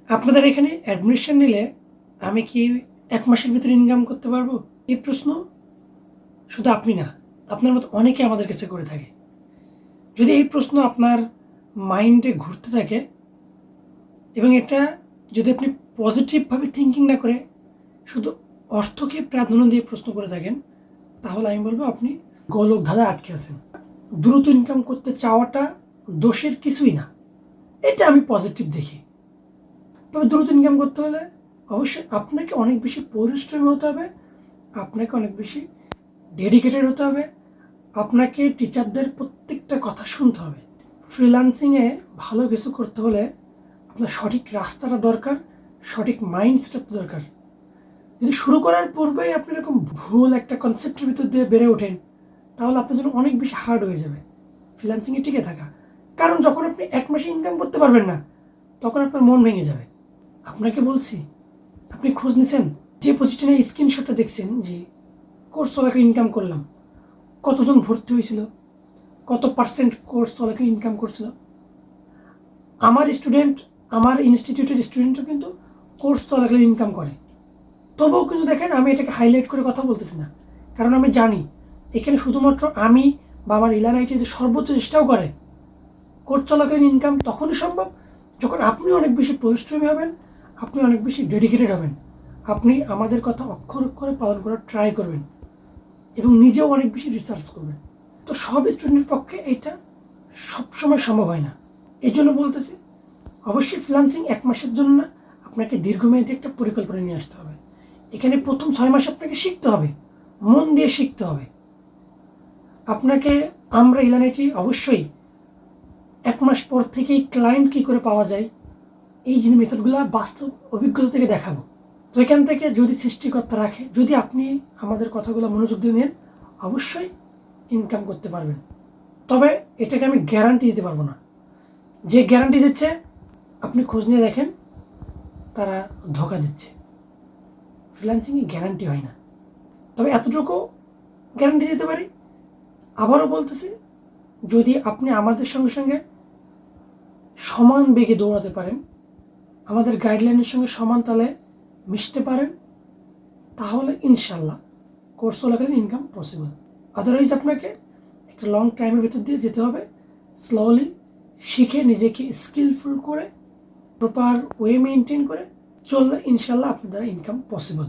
আপনাদের এখানে অ্যাডমিশন নিলে আমি কি ১ মাসের ভিতরে ইনকাম করতে পারবো? এই প্রশ্ন শুধু আপনি না, আপনার মতো অনেকে আমাদের কাছে করে থাকে। যদি এই প্রশ্ন আপনার মাইন্ডে ঘুরতে থাকে এবং এটা যদি আপনি পজিটিভভাবে থিঙ্কিং না করে শুধু অর্থকে প্রাধান্য দিয়ে প্রশ্ন করে থাকেন, তাহলে আমি বলব আপনি গোলকধাঁধায় আটকে আছেন। দ্রুত ইনকাম করতে চাওয়াটা দোষের কিছুই না। এটা আমি পজিটিভ দেখি। তবে দ্রুত ইনকাম করতে হলে অবশ্যই আপনাকে অনেক বেশি পরিশ্রমী হতে হবে, আপনাকে অনেক বেশি ডেডিকেটেড হতে হবে, আপনাকে টিচারদের প্রত্যেকটা কথা শুনতে হবে। ফ্রিল্যান্সিংয়ে ভালো কিছু করতে হলে আপনার সঠিক রাস্তাটা দরকার, সঠিক মাইন্ডসেট দরকার। যদি শুরু করার পূর্বেই আপনি এরকম ভুল একটা কনসেপ্টের ভিতর দিয়ে বেড়ে ওঠেন, তাহলে আপনার জন্য অনেক বেশি হার্ড হয়ে যাবে ফ্রিল্যান্সিংয়ে টিকে থাকা। কারণ যখন আপনি ১ মাসে ইনকাম করতে পারবেন না, তখন আপনার মন ভেঙে যাবে। আপনাকে বলছি, আপনি খোঁজ নিছেন, যে প্রতিষ্ঠানের স্ক্রিনশটটা দেখছেন যে কোর্স চলাকালীন ইনকাম করলাম, কতজন ভর্তি হয়েছিল, কত পার্সেন্ট কোর্স চলাকালীন ইনকাম করছিল। আমার স্টুডেন্ট, আমার ইনস্টিটিউটের স্টুডেন্টও কিন্তু কোর্স চলাকালীন ইনকাম করে। তবুও কিন্তু দেখেন আমি এটাকে হাইলাইট করে কথা বলতেছি না, কারণ আমি জানি এখানে শুধুমাত্র আমি বা আমার ইলারাইটি যদি সর্বোচ্চ চেষ্টাও করে, কোর্স চলাকালীন ইনকাম তখনই সম্ভব যখন আপনি অনেক বেশি পরিশ্রমী হবেন, আপনি অনেক বেশি ডেডিকেটেড হবেন, আপনি আমাদের কথা অক্ষর অক্ষরে পালন করার ট্রাই করবেন এবং নিজেও অনেক বেশি রিসার্চ করবেন। তো সব স্টুডেন্টের পক্ষে এটা সবসময় সম্ভব হয় না। এই জন্য বলতেছি, অবশ্যই ফ্রিল্যান্সিং ১ মাসের জন্য না, আপনাকে দীর্ঘমেয়াদী একটা পরিকল্পনা নিয়ে আসতে হবে। এখানে প্রথম ৬ মাস আপনাকে শিখতে হবে, মন দিয়ে শিখতে হবে। আপনাকে আমরা ইলানাইটি অবশ্যই ১ মাস পর থেকেই ক্লায়েন্ট কী করে পাওয়া যায়, এই যে মেথডগুলো বাস্তব অভিজ্ঞতা থেকে দেখাবো। তো এখান থেকে যদি সৃষ্টিকর্তা রাখে, যদি আপনি আমাদের কথাগুলো মনোযোগ দিয়ে নেন, অবশ্যই ইনকাম করতে পারবেন। তবে এটাকে আমি গ্যারান্টি দিতে পারবো না। যে গ্যারান্টি দিচ্ছে, আপনি খোঁজ নিয়ে দেখেন, তারা ধোঁকা দিচ্ছে। ফ্রিল্যান্সিংয়ে গ্যারান্টি হয় না। তবে এতটুকু গ্যারান্টি দিতে পারি, আবারও বলতেছি, যদি আপনি আমাদের সঙ্গে সঙ্গে সমান বেগে দৌড়াতে পারেন, আমাদের গাইডলাইনের সঙ্গে সমান তালে মিশতে পারেন, তাহলে ইনশাল্লাহ কোর্স চলাকালীন ইনকাম পসিবল। আদারওয়াইজ আপনাকে একটা লং টাইমের ভিতর দিয়ে যেতে হবে, স্লোলি শিখে নিজেকে স্কিলফুল করে প্রপার ওয়ে মেনটেন করে চললে ইনশাল্লাহ আপনার দ্বারা ইনকাম পসিবল।